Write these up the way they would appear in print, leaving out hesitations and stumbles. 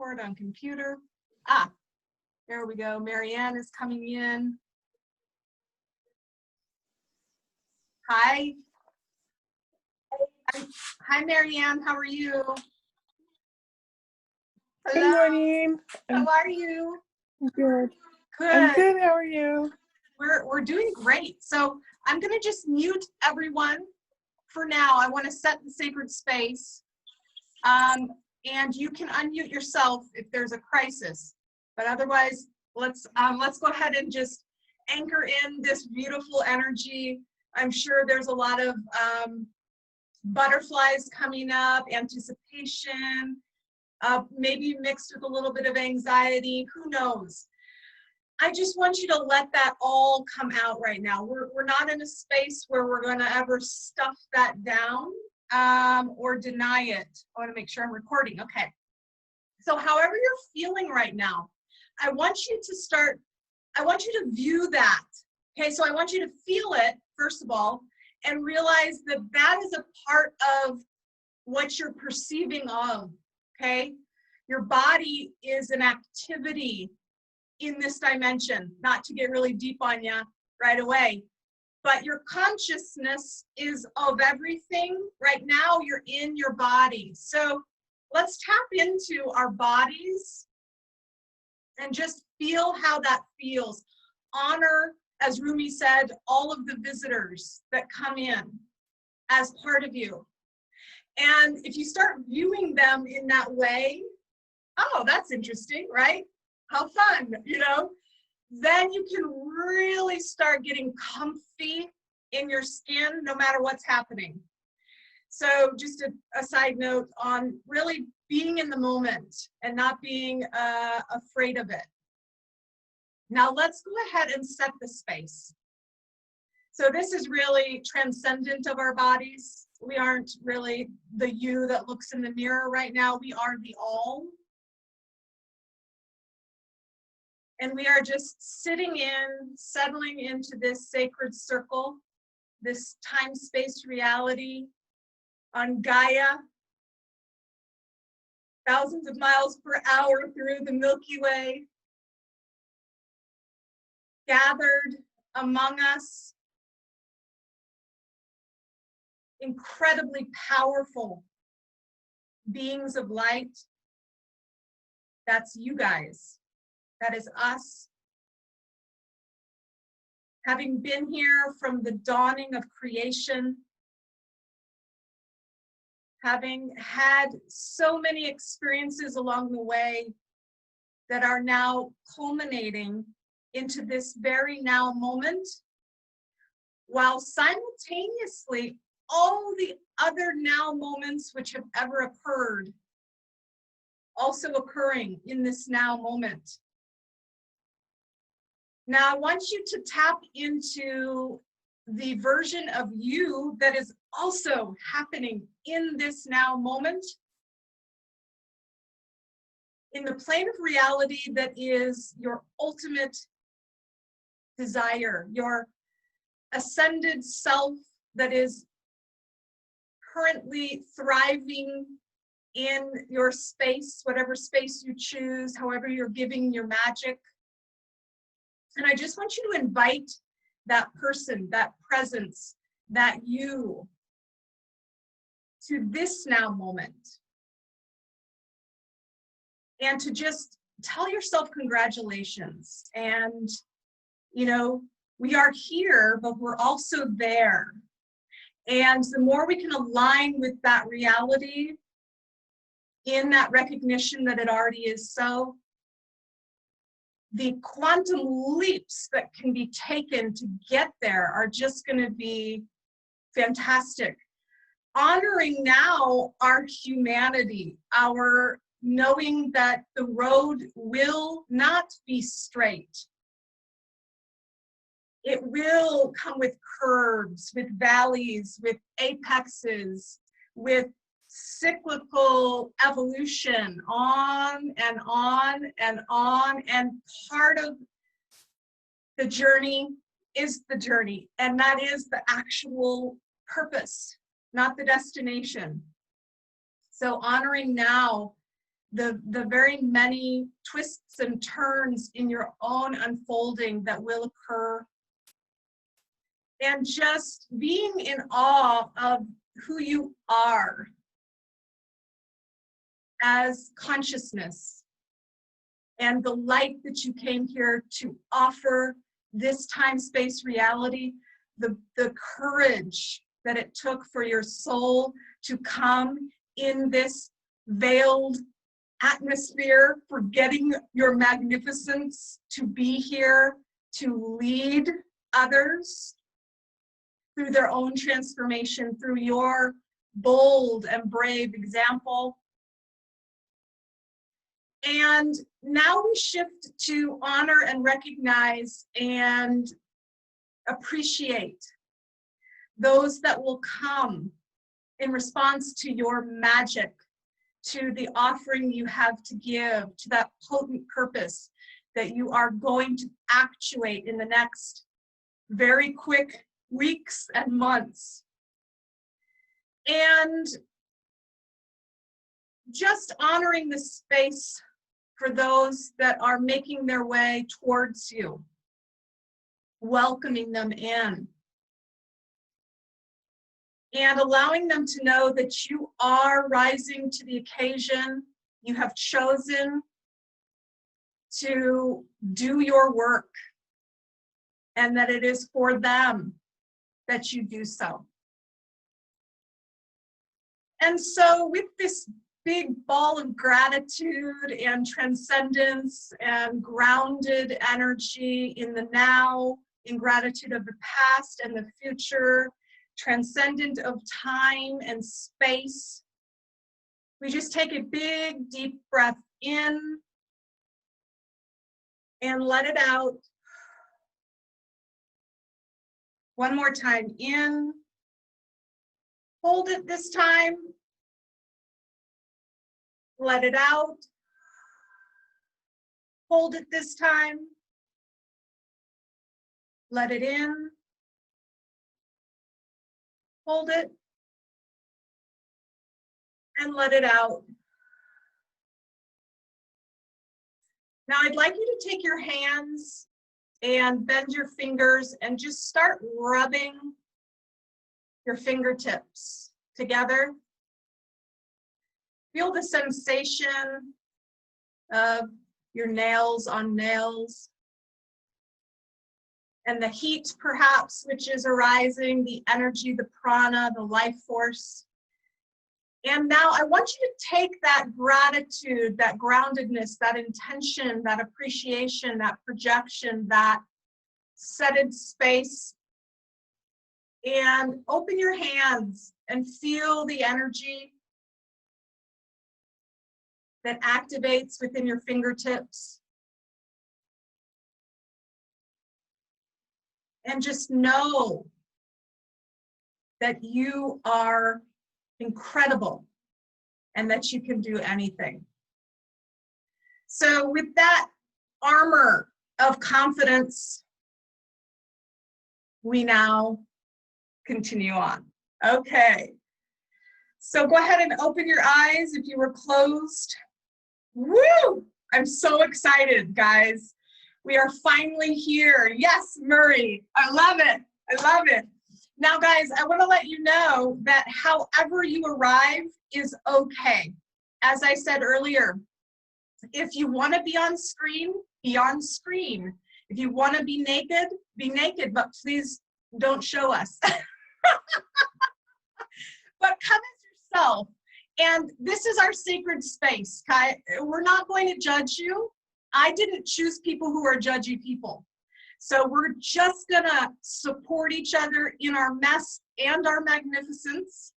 record on computer. Ah, there we go. Marianne is coming in. Hi. Hi, Marianne. How are you? Good Hello. morning. How are you? I'm good. Good. I'm good. How are you? We're doing great. So I'm going to just mute everyone for now. I want to set the sacred space. And you can unmute yourself if there's a crisis. But otherwise, let's go ahead and just anchor in this beautiful energy. I'm sure there's a lot of butterflies coming up, anticipation, maybe mixed with a little bit of anxiety, who knows? I just want you to let that all come out right now. We're not in a space where we're going to ever stuff that down or deny it. I want to make sure I'm recording. Okay. So however you're feeling right now, I want you to view that. Okay, so I want you to feel it, first of all, and realize that that is a part of what you're perceiving of, okay? Your body is an activity in this dimension, not to get really deep on you right away, but your consciousness is of everything. Right now, you're in your body. So let's tap into our bodies and just feel how that feels. Honor, as Rumi said, all of the visitors that come in as part of you. And if you start viewing them in that way, oh, that's interesting, right? How fun, you know? Then you can really start getting comfy in your skin no matter what's happening. So just a side note on really being in the moment and not being afraid of it. Now let's go ahead and set the space. So this is really transcendent of our bodies. We aren't really the you that looks in the mirror right now. We are the all. And we are just sitting in, settling into this sacred circle, this time-space reality on Gaia, thousands of miles per hour through the Milky Way, gathered among us, incredibly powerful beings of light. That's you guys. That is us. Having been here from the dawning of creation, having had so many experiences along the way that are now culminating into this very now moment, while simultaneously all the other now moments which have ever occurred also occurring in this now moment. Now I want you to tap into the version of you that is also happening in this now moment, in the plane of reality that is your ultimate desire, your ascended self that is currently thriving in your space, whatever space you choose, however you're giving your magic. And I just want you to invite that person, that presence, that you to this now moment. And to just tell yourself congratulations. And, you know, we are here, but we're also there. And the more we can align with that reality in that recognition that it already is so, the quantum leaps that can be taken to get there are just going to be fantastic. Honoring now our humanity, our knowing that the road will not be straight. It will come with curves, with valleys, with apexes, with cyclical evolution, on and on and on. And part of the journey is the journey, and that is the actual purpose, not the destination. So honoring now the very many twists and turns in your own unfolding that will occur. And just being in awe of who you are as consciousness and the light that you came here to offer this time-space reality, the courage that it took for your soul to come in this veiled atmosphere, forgetting your magnificence, to be here to lead others through their own transformation, through your bold and brave example. And now we shift to honor and recognize and appreciate those that will come in response to your magic, to the offering you have to give, to that potent purpose that you are going to actuate in the next very quick weeks and months. And just honoring the space for those that are making their way towards you, welcoming them in, and allowing them to know that you are rising to the occasion. You have chosen to do your work, and that it is for them that you do so. And so with this big ball of gratitude and transcendence and grounded energy in the now, in gratitude of the past and the future, transcendent of time and space, we just take a big, deep breath in and let it out. One more time, in. Hold it this time. Let it out. Hold it this time. Let it in. Hold it. And let it out. Now I'd like you to take your hands and bend your fingers and just start rubbing your fingertips together. Feel the sensation of your nails on nails and the heat perhaps which is arising, the energy, the prana, the life force. And now I want you to take that gratitude, that groundedness, that intention, that appreciation, that projection, that setted space, and open your hands and feel the energy that activates within your fingertips. And just know that you are incredible and that you can do anything. So with that armor of confidence, we now continue on. Okay. So go ahead and open your eyes if you were closed. Woo! I'm so excited, guys. We are finally here. Yes, Murray. I love it. I love it. Now, guys, I want to let you know that however you arrive is okay. As I said earlier, if you want to be on screen, be on screen. If you want to be naked, but please don't show us. But come as yourself. And this is our sacred space, Kai. We're not going to judge you. I didn't choose people who are judgy people. So we're just gonna support each other in our mess and our magnificence.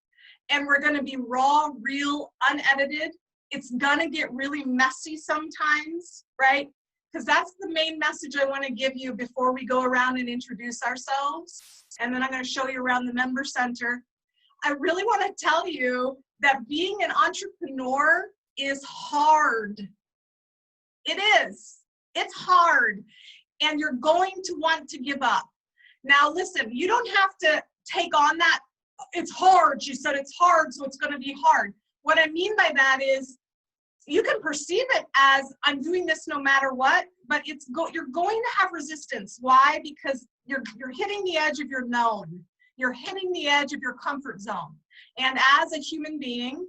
And we're gonna be raw, real, unedited. It's gonna get really messy sometimes, right? Because that's the main message I wanna give you before we go around and introduce ourselves. And then I'm gonna show you around the member center. I really wanna tell you that being an entrepreneur is hard. It is. It's hard. And you're going to want to give up. Now, listen, you don't have to take on that. It's hard. You said it's hard, so it's going to be hard. What I mean by that is you can perceive it as I'm doing this no matter what, but you're going to have resistance. Why? Because you're hitting the edge of your known. You're hitting the edge of your comfort zone. And as a human being,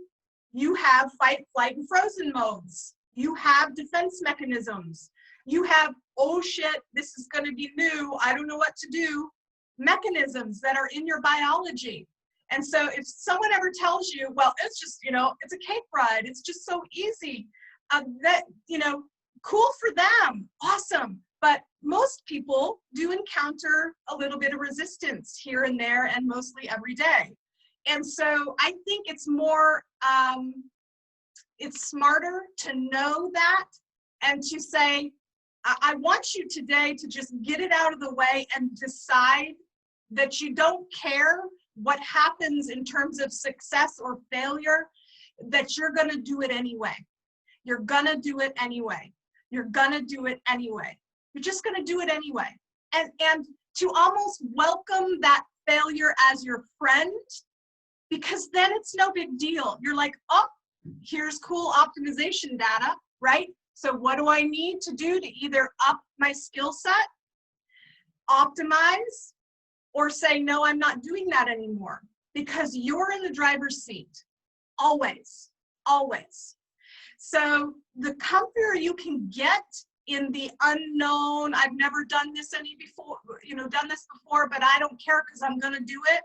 you have fight, flight, and frozen modes. You have defense mechanisms. You have, oh shit, this is going to be new, I don't know what to do, mechanisms that are in your biology. And so if someone ever tells you, well, it's just, it's a cake ride, it's just so easy, that, cool for them, awesome. But most people do encounter a little bit of resistance here and there, and mostly every day. And so I think it's more, it's smarter to know that and to say, I want you today to just get it out of the way and decide that you don't care what happens in terms of success or failure, that you're going to do it anyway. You're going to do it anyway. You're going to do it anyway. You're just going to do it anyway. And to almost welcome that failure as your friend, because then it's no big deal. You're like, oh, here's cool optimization data, right? So what do I need to do to either up my skill set, optimize, or say, no, I'm not doing that anymore? Because you're in the driver's seat, always, always. So the comforter you can get in the unknown, I've never done this before, but I don't care because I'm gonna do it.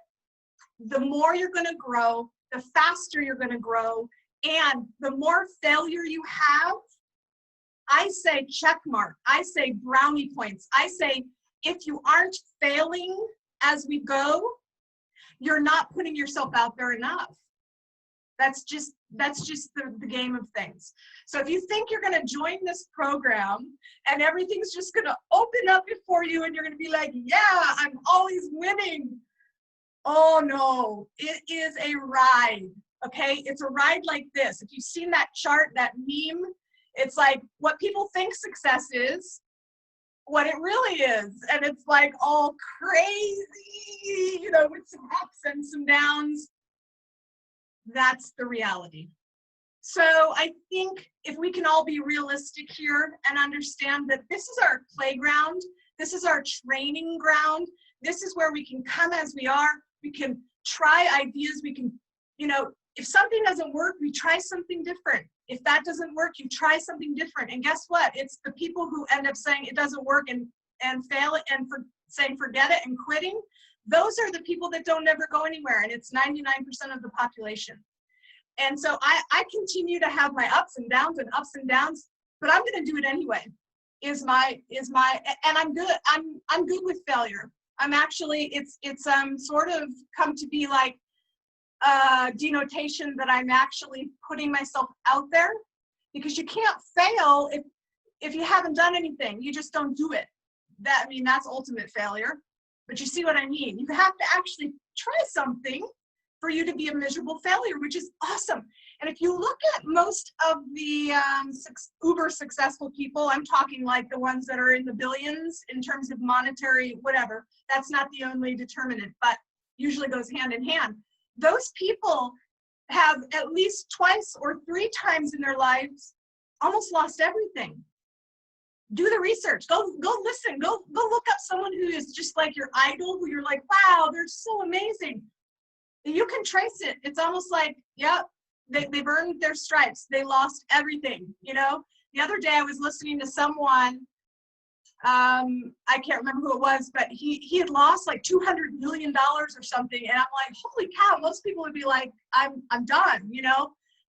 The more you're gonna grow, the faster you're gonna grow, and the more failure you have, I say check mark, I say brownie points. I say if you aren't failing as we go, you're not putting yourself out there enough. That's just the game of things. So if you think you're going to join this program and everything's just going to open up before you and you're going to be like, yeah, I'm always winning. Oh no, it is a ride, okay? It's a ride like this. If you've seen that chart, that meme, it's like what people think success is, what it really is. And it's like all crazy, with some ups and some downs. That's the reality. So I think if we can all be realistic here and understand that this is our playground, this is our training ground, this is where we can come as we are, we can try ideas, we can, if something doesn't work, we try something different. If that doesn't work, you try something different. And guess what? It's the people who end up saying it doesn't work and fail it and saying forget it and quitting. Those are the people that don't ever go anywhere. And it's 99% of the population. And so I continue to have my ups and downs, but I'm going to do it anyway. And I'm good. I'm good with failure. I'm actually, it's sort of come to be like denotation that I'm actually putting myself out there, because you can't fail if you haven't done anything. You just don't do it. That's ultimate failure. But you see what I mean? You have to actually try something for you to be a miserable failure, which is awesome. And if you look at most of the uber successful people, I'm talking like the ones that are in the billions in terms of monetary, whatever, that's not the only determinant, but usually goes hand in hand. Those people have at least twice or three times in their lives almost lost everything. Do the research, go listen, go look up someone who is just like your idol, who you're like, wow, they're so amazing. You can trace it. It's almost like, yep, they've earned their stripes. They lost everything, The other day I was listening to someone, I can't remember who it was, but he had lost like $200 million or something. And I'm like, holy cow, most people would be like, I'm done,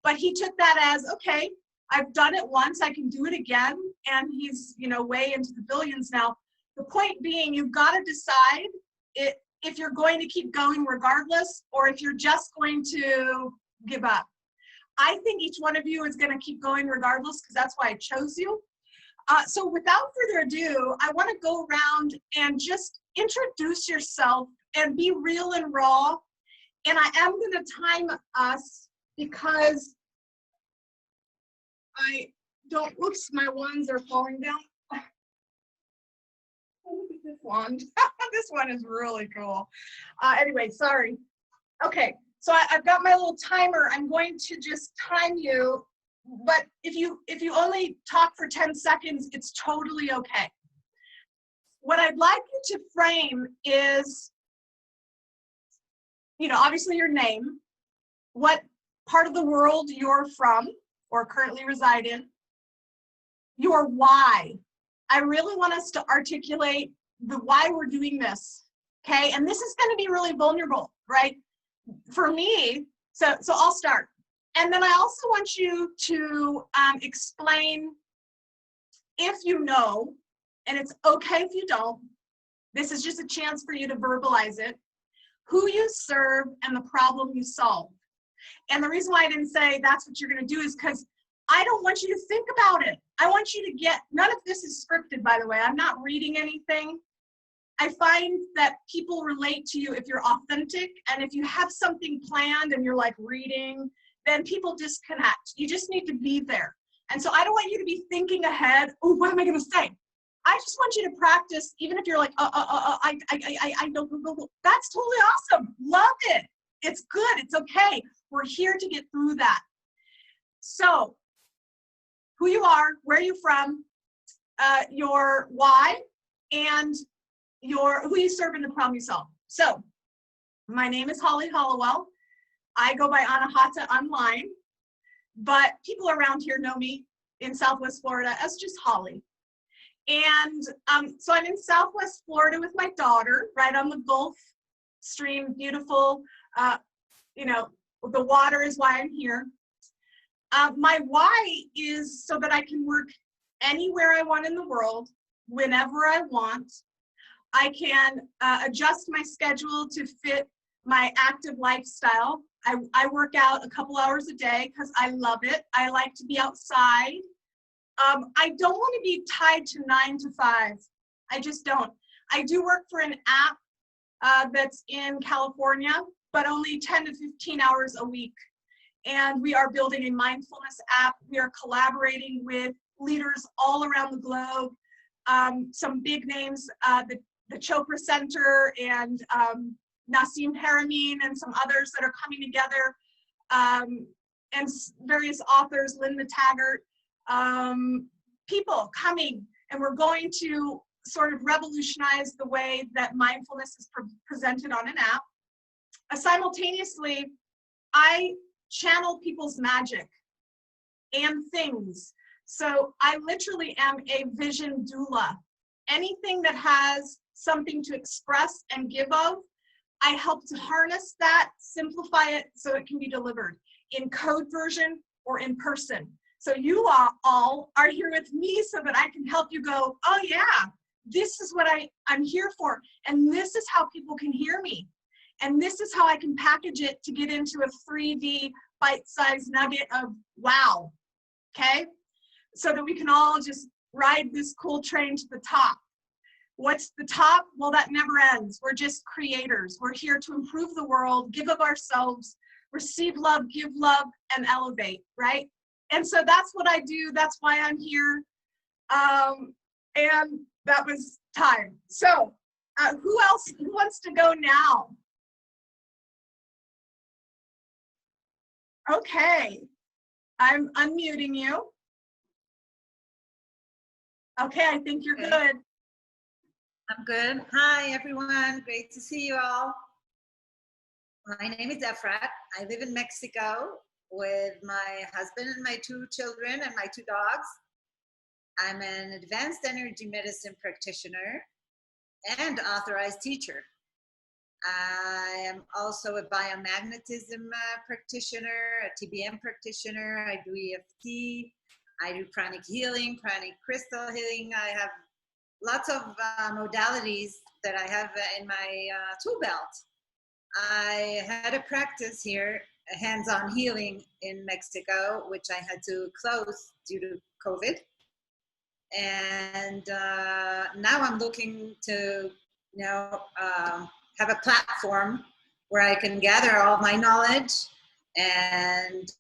But he took that as, okay, I've done it once, I can do it again. And he's, way into the billions now. The point being, you've got to decide if you're going to keep going regardless, or if you're just going to give up. I think each one of you is going to keep going regardless, because that's why I chose you. So without further ado, I want to go around and just introduce yourself and be real and raw. And I am going to time us because whoops, my wands are falling down. Look at this wand. This one is really cool. Anyway, sorry. Okay, so I've got my little timer. I'm going to just time you but if you only talk for 10 seconds, it's totally okay. What I'd like you to frame is, obviously your name, what part of the world you're from or currently reside in, your why. I really want us to articulate the why we're doing this, okay? And this is going to be really vulnerable, right? For me, so I'll start. And then I also want you to explain, if you know, and it's okay if you don't, this is just a chance for you to verbalize it, who you serve and the problem you solve. And the reason why I didn't say that's what you're going to do is because I don't want you to think about it. I want you to get, none of this is scripted, by the way. I'm not reading anything. I find that people relate to you if you're authentic, and if you have something planned and you're like reading, then people disconnect. You just need to be there. And so I don't want you to be thinking ahead, oh, what am I going to say? I just want you to practice, even if you're like, I don't know. That's totally awesome. Love it. It's good. It's okay. We're here to get through that. So who you are, where you're from, your why, and who you serve and the problem you solve. So my name is Holly Hollowell. I go by Anahata online, but people around here know me in Southwest Florida as just Holly. And so I'm in Southwest Florida with my daughter, right on the Gulf Stream, beautiful, the water is why I'm here. My why is so that I can work anywhere I want in the world, whenever I want. I can adjust my schedule to fit my active lifestyle. I work out a couple hours a day because I love it. I like to be outside. I don't want to be tied to 9 to 5. I just don't. I do work for an app that's in California, but only 10 to 15 hours a week. And we are building a mindfulness app. We are collaborating with leaders all around the globe. Some big names, the Chopra Center and Nassim Haramein and some others that are coming together, and various authors, Linda Taggart, people coming, and we're going to sort of revolutionize the way that mindfulness is presented on an app. Simultaneously, I channel people's magic and things. So I literally am a vision doula. Anything that has something to express and give of, I help to harness that, simplify it so it can be delivered in code version or in person. So you all are here with me so that I can help you go, oh yeah, this is what I'm here for. And this is how people can hear me. And this is how I can package it to get into a 3D bite-sized nugget of wow, okay? So that we can all just ride this cool train to the top. What's the top? Well, that never ends. We're just creators. We're here to improve the world, give of ourselves, receive love, give love, and elevate, right? And so that's what I do. That's why I'm here. And that was time. So who wants to go now? Okay, I'm unmuting you. Okay, I think you're good. I'm good. Hi, everyone. Great to see you all. My name is Efrat. I live in Mexico with my husband and my 2 children and my 2 dogs. I'm an advanced energy medicine practitioner and authorized teacher. I am also a biomagnetism practitioner, a TBM practitioner. I do EFT. I do pranic healing, pranic crystal healing. I have lots of modalities that I have in my tool belt. I had a practice here, hands-on healing in Mexico, which I had to close due to COVID. And now I'm looking to, have a platform where I can gather all my knowledge and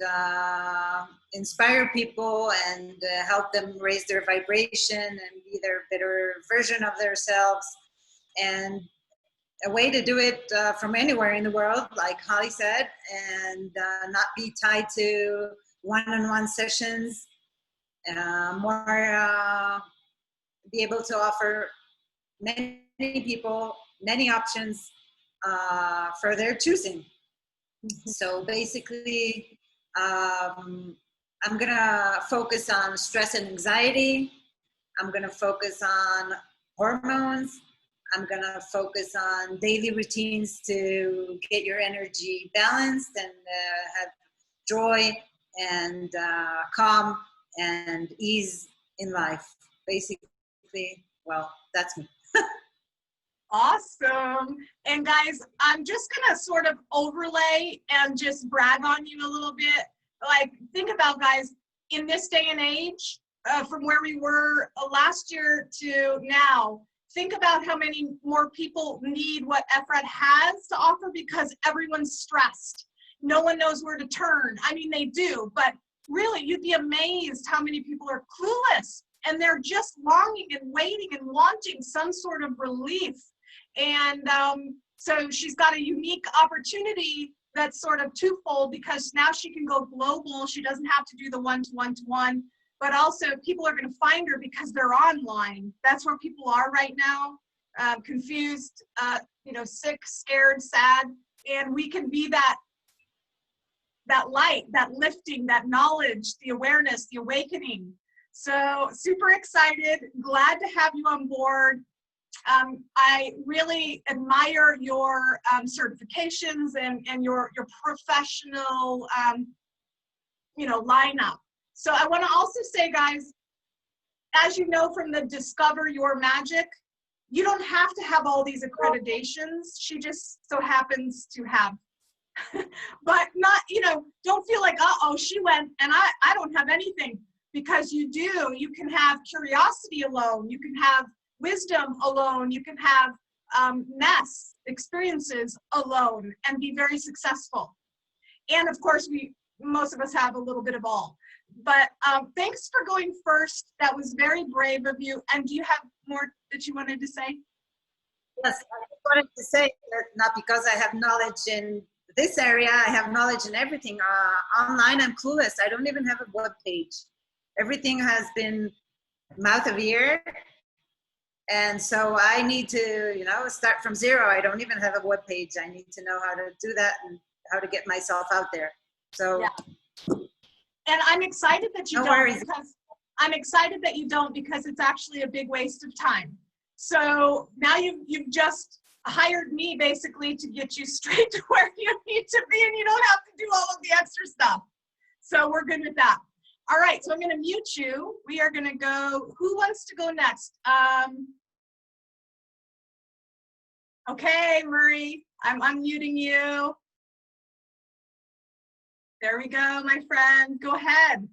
inspire people and help them raise their vibration and be their better version of themselves. And a way to do it from anywhere in the world, like Holly said, and not be tied to one-on-one sessions, more be able to offer many people many options for their choosing. So basically, I'm gonna focus on stress and anxiety. I'm gonna focus on hormones. I'm gonna focus on daily routines to get your energy balanced and have joy and calm and ease in life. Basically, well, that's me. Awesome. And guys, I'm just gonna sort of overlay and just brag on you a little bit. Like, think about, guys, in this day and age, from where we were last year to now, think about how many more people need what Efrat has to offer, because everyone's stressed. No one knows where to turn. I mean, they do, but really, you'd be amazed how many people are clueless, and they're just longing and waiting and wanting some sort of relief. And so she's got a unique opportunity that's sort of twofold, because now she can go global. She doesn't have to do the one-to-one-to-one, but also people are going to find her because they're online. That's where people are right now, confused, sick, scared, sad. And we can be that light, that lifting, that knowledge, the awareness, the awakening. So super excited, glad to have you on board. I really admire your certifications and your professional, lineup. So I want to also say, guys, as you know from the Discover Your Magic, you don't have to have all these accreditations. She just so happens to have. But not, don't feel like, uh-oh, she went and I don't have anything, because you do. You can have curiosity alone. You can have wisdom alone. You can have mess experiences alone and be very successful. And of course, most of us have a little bit of all. But thanks for going first. That was very brave of you. And do you have more that you wanted to say? Yes, I wanted to say that not because I have knowledge in this area, I have knowledge in everything. Online, I'm clueless. I don't even have a web page. Everything has been mouth of ear. And so I need to, start from zero. I don't even have a web page. I need to know how to do that and how to get myself out there. So, yeah. And I'm excited that you don't, because it's actually a big waste of time. So now you've just hired me basically to get you straight to where you need to be, and you don't have to do all of the extra stuff. So we're good with that. All right, so I'm going to mute you. We are going to go. Who wants to go next? Okay, Murray, I'm unmuting you. There we go, my friend. Go ahead.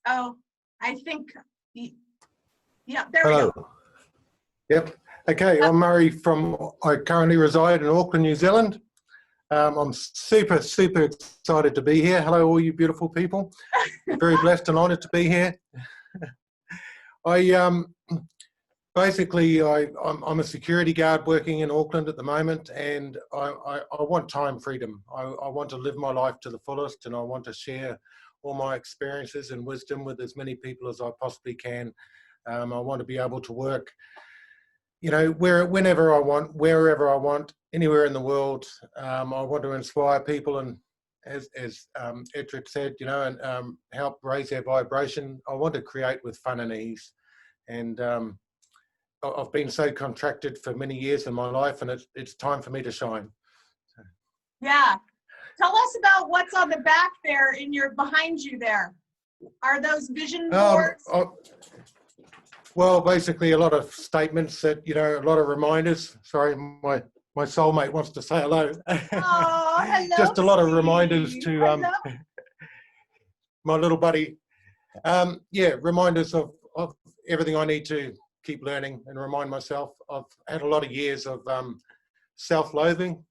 Oh, I think, yeah, there we go. Yep. Okay, I'm Murray I currently reside in Auckland, New Zealand. I'm super, super excited to be here. Hello, all you beautiful people. Very blessed and honored to be here. I'm a security guard working in Auckland at the moment, and I want time freedom. I want to live my life to the fullest, and I want to share all my experiences and wisdom with as many people as I possibly can. I want to be able to work, whenever I want, wherever I want, anywhere in the world. I want to inspire people, and as Efrat said, and help raise their vibration. I want to create with fun and ease. And I've been so contracted for many years in my life, and it's time for me to shine. So. Yeah. Tell us about what's on the back there behind you there. Are those vision boards? Well, basically a lot of statements that, a lot of reminders. Sorry, my soulmate wants to say hello. Oh, hello. Just a lot of reminders to my little buddy. Reminders of everything I need to keep learning and remind myself. I've had a lot of years of self-loathing.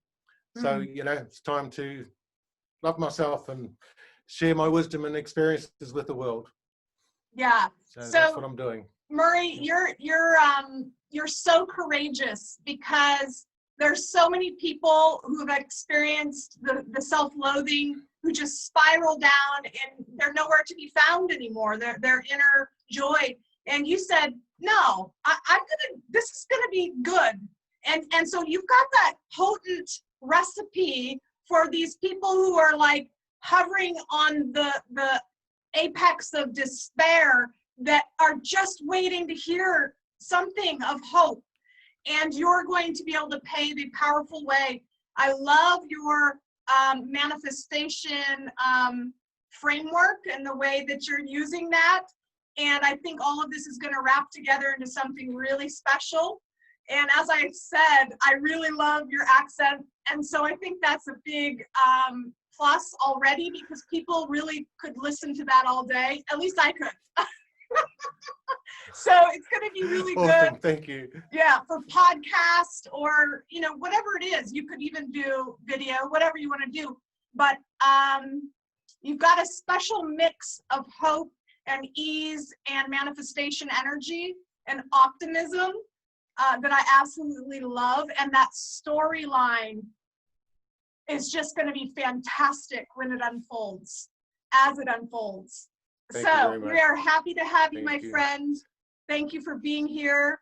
So, it's time to love myself and share my wisdom and experiences with the world. Yeah. So that's what I'm doing. Murray, you're so courageous, because There's so many people who have experienced the self-loathing, who just spiral down and they're nowhere to be found anymore, their inner joy. And you said, no, this is gonna be good. And so you've got that potent recipe for these people who are like hovering on the apex of despair, that are just waiting to hear something of hope. And you're going to be able to pave a powerful way. I love your manifestation framework and the way that you're using that. And I think all of this is going to wrap together into something really special. And as I said, I really love your accent. And so I think that's a big plus already, because people really could listen to that all day. At least I could. So it's going to be really Awesome, good. thank you. Yeah, for podcast or, you know, whatever it is. You could even do video, whatever you want to do. But you've got a special mix of hope and ease and manifestation energy and optimism that I absolutely love. And that storyline is just going to be fantastic when it unfolds, as it unfolds. Thank you very So much. we are happy to have you, Thank my you. friend. Thank you for being here.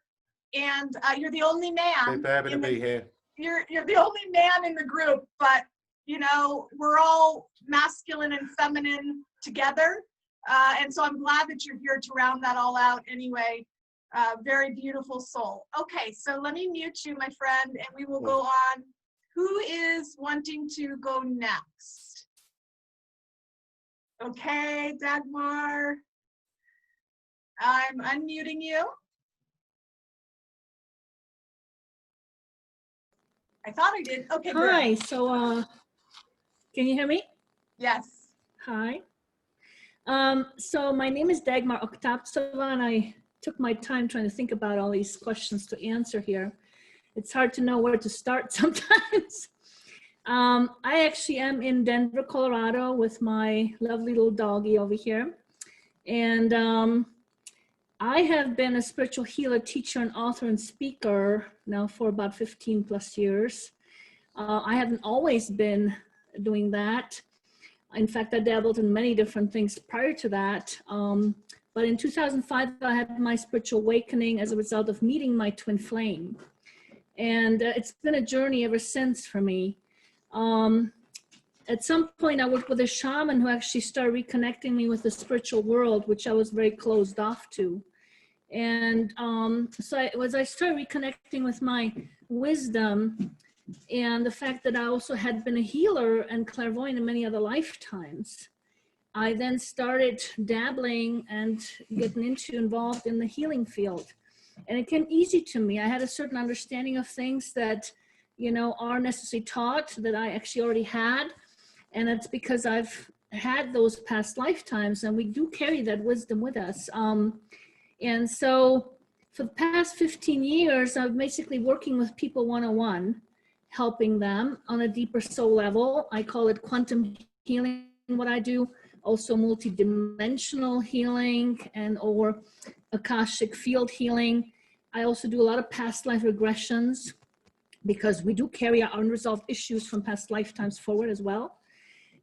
And you're the only man. Super happy to in the- be here. You're the only man in the group, but you know, we're all masculine and feminine together. And so I'm glad that you're here to round that all out anyway. Very beautiful soul. Okay, so let me mute you, my friend, and we will go on. Who is wanting to go next? Okay, Dagmar. I'm unmuting you. I thought I did. Okay, good. Hi, so can you hear me? Yes. Hi. So my name is Dagmar Oktapsova, and I took my time trying to think about all these questions to answer here. It's hard to know where to start sometimes. I actually am in Denver, Colorado with my lovely little doggy over here. And I have been a spiritual healer, teacher, and author and speaker now for about 15 plus years. I haven't always been doing that. In fact, I dabbled in many different things prior to that. But in 2005, I had my spiritual awakening as a result of meeting my twin flame. And it's been a journey ever since for me. At some point, I worked with a shaman who actually started reconnecting me with the spiritual world, which I was very closed off to. And as I started reconnecting with my wisdom and the fact that I also had been a healer and clairvoyant in many other lifetimes, I then started dabbling and getting involved in the healing field. And it came easy to me. I had a certain understanding of things that, you know, are necessarily taught that I actually already had. And it's because I've had those past lifetimes, and we do carry that wisdom with us. And so for the past 15 years, I've basically working with people one-on-one, helping them on a deeper soul level. I call it quantum healing, what I do, also multidimensional healing and or Akashic field healing. I also do a lot of past life regressions because we do carry our unresolved issues from past lifetimes forward as well.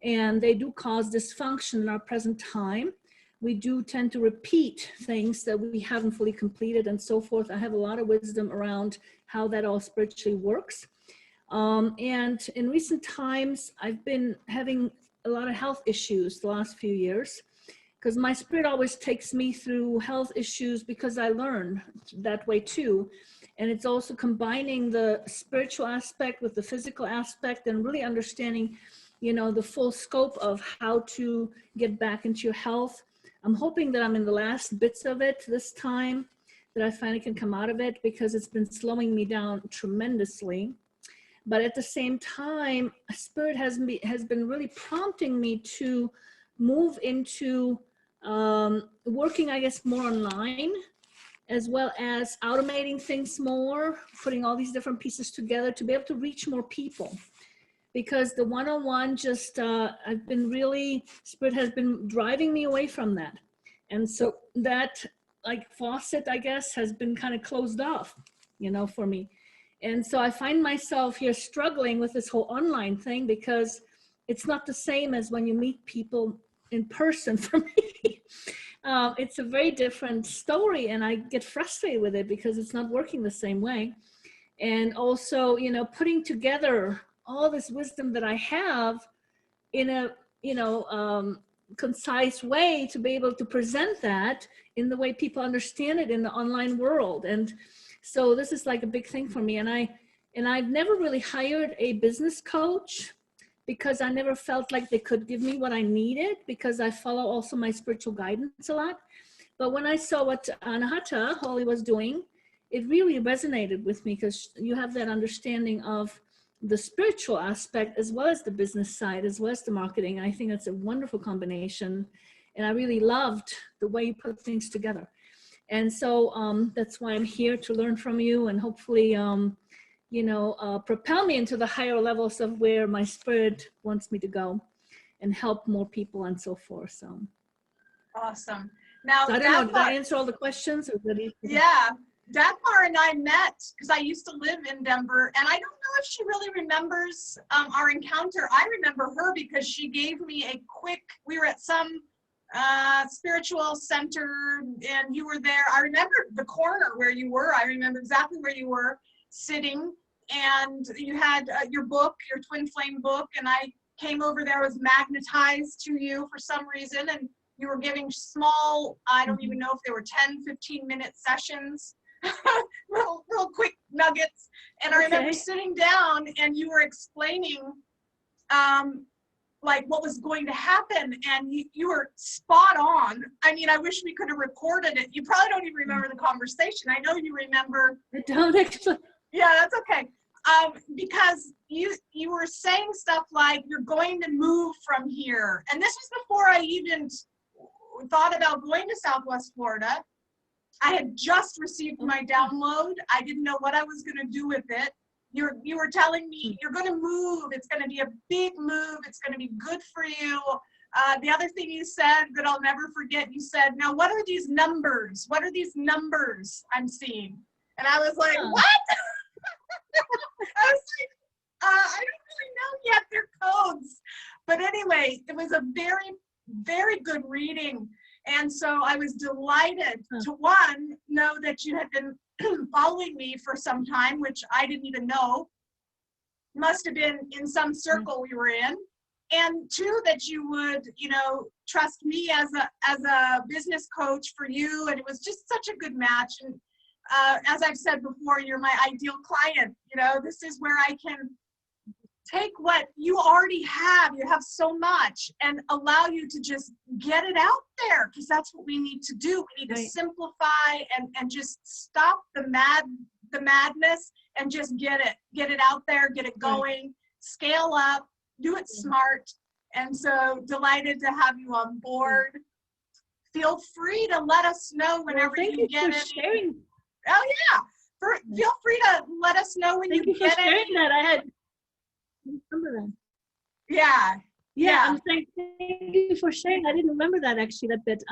And they do cause dysfunction in our present time. We do tend to repeat things that we haven't fully completed and so forth. I have a lot of wisdom around how that all spiritually works. And in recent times, I've been having a lot of health issues the last few years because my spirit always takes me through health issues because I learn that way too. And it's also combining the spiritual aspect with the physical aspect and really understanding, you know, the full scope of how to get back into your health. I'm hoping that I'm in the last bits of it this time, that I finally can come out of it because it's been slowing me down tremendously. But at the same time, Spirit has been really prompting me to move into working, I guess, more online, as well as automating things more, putting all these different pieces together to be able to reach more people. Because the one-on-one just, I've been really, Spirit has been driving me away from that. And so that like faucet, I guess, has been kind of closed off, you know, for me. And so I find myself here struggling with this whole online thing because it's not the same as when you meet people in person for me. It's a very different story, and I get frustrated with it because it's not working the same way. And also, you know, putting together all this wisdom that I have in a, you know, concise way to be able to present that in the way people understand it in the online world. And so this is like a big thing for me. And I've never really hired a business coach because I never felt like they could give me what I needed, because I follow also my spiritual guidance a lot. But when I saw what Anahata Holly was doing, it really resonated with me, because you have that understanding of the spiritual aspect as well as the business side, as well as the marketing. I think it's a wonderful combination. And I really loved the way you put things together. And so that's why I'm here, to learn from you and hopefully, you know, propel me into the higher levels of where my spirit wants me to go and help more people and so forth. So Awesome. Now, I don't know, did I Dagmar, answer all the questions? Or did you? yeah, Dagmar and I met because I used to live in Denver, and I don't know if she really remembers our encounter. I remember her because she gave me a quick, we were at some spiritual center and you were there. I remember the corner where you were. I remember exactly where you were sitting, and you had your book, your Twin Flame book, and I came over there, was magnetized to you for some reason, and you were giving small, I don't even know if they were 10, 15-minute sessions, real quick nuggets. And I remember sitting down and you were explaining like what was going to happen, and you were spot on. I mean, I wish we could have recorded it. You probably don't even remember the conversation. I know you remember. I don't actually. Yeah, that's okay. Because you were saying stuff like, you're going to move from here. And this was before I even thought about going to Southwest Florida. I had just received my download. I didn't know what I was going to do with it. You were telling me you're going to move. It's going to be a big move. It's going to be good for you. The other thing you said that I'll never forget, you said, now what are these numbers? What are these numbers I'm seeing? And I was like, what? I was like, I don't really know yet. They're codes. But anyway, it was a very, very good reading. And so I was delighted to, one, know that you had been following me for some time, which I didn't even know. Must have been in some circle we were in. And two, that you would, you know, trust me as a business coach for you. And it was just such a good match. And as I've said before, you're my ideal client. You know, this is where I can take what you already have. You have so much, and allow you to just get it out there, because that's what we need to do. We need to simplify and just stop the madness and just get it out there, get it going, scale up, do it smart. And so delighted to have you on board. Feel free to let us know whenever you get it. Sharing. Oh yeah, feel free to let us know when you get it. Thank you for sharing that. I had remember that. Yeah. I'm saying thank you for sharing. I didn't remember that actually, that bit.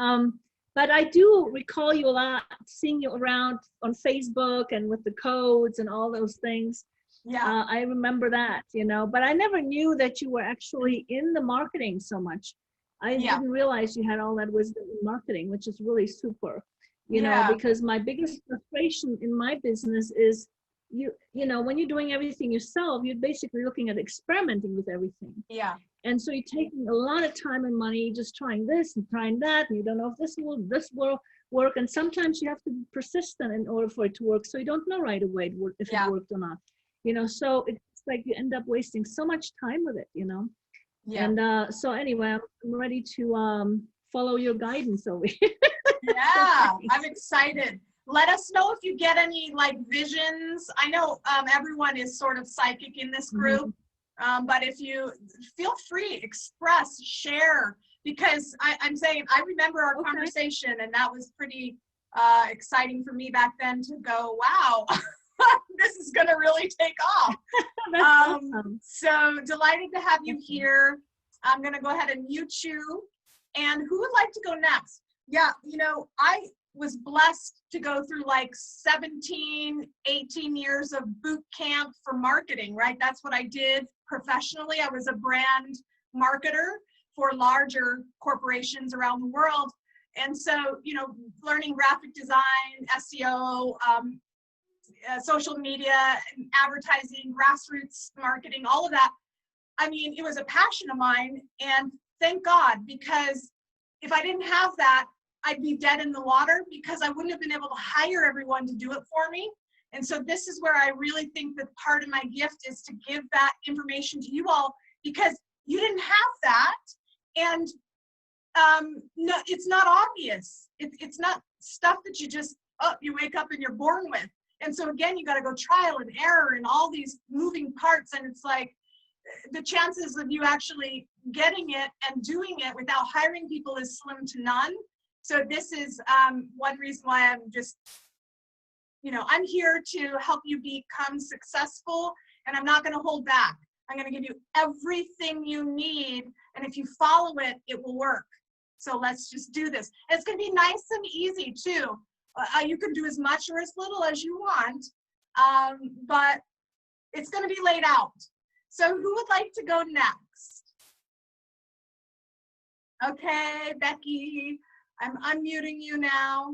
But I do recall you a lot, seeing you around on Facebook and with the codes and all those things. Yeah. I remember that, you know, but I never knew that you were actually in the marketing so much. I didn't realize you had all that wisdom in marketing, which is really super, you know, because my biggest frustration in my business is you know, when you're doing everything yourself, you're basically looking at experimenting with everything. Yeah. And so you're taking a lot of time and money just trying this and trying that, and you don't know if this will work. And sometimes you have to be persistent in order for it to work. So you don't know right away if it worked or not. You know, so it's like you end up wasting so much time with it, you know. Yeah. And so anyway, I'm ready to follow your guidance over here. Yeah, I'm excited. Let us know if you get any like visions. I know everyone is sort of psychic in this group, but if you feel free, express, share, because I'm saying, I remember our conversation, and that was pretty exciting for me back then to go, wow, this is going to really take off. Awesome. So delighted to have you here. I'm going to go ahead and mute you. And who would like to go next? Yeah, you know, was blessed to go through like 17, 18 years of boot camp for marketing, right? That's what I did professionally. I was a brand marketer for larger corporations around the world. And so, you know, learning graphic design, SEO, social media, advertising, grassroots marketing, all of that. I mean, it was a passion of mine, and thank God, because if I didn't have that, I'd be dead in the water, because I wouldn't have been able to hire everyone to do it for me. And so this is where I really think that part of my gift is to give that information to you all, because you didn't have that. And no, it's not obvious. It's not stuff that you just, you wake up and you're born with. And so again, you got to go trial and error and all these moving parts. And it's like, the chances of you actually getting it and doing it without hiring people is slim to none. So this is one reason why I'm just, you know, I'm here to help you become successful, and I'm not going to hold back. I'm going to give you everything you need, and if you follow it, it will work. So let's just do this. It's going to be nice and easy too. You can do as much or as little as you want, but it's going to be laid out. So who would like to go next? Okay, Becky, I'm unmuting you now.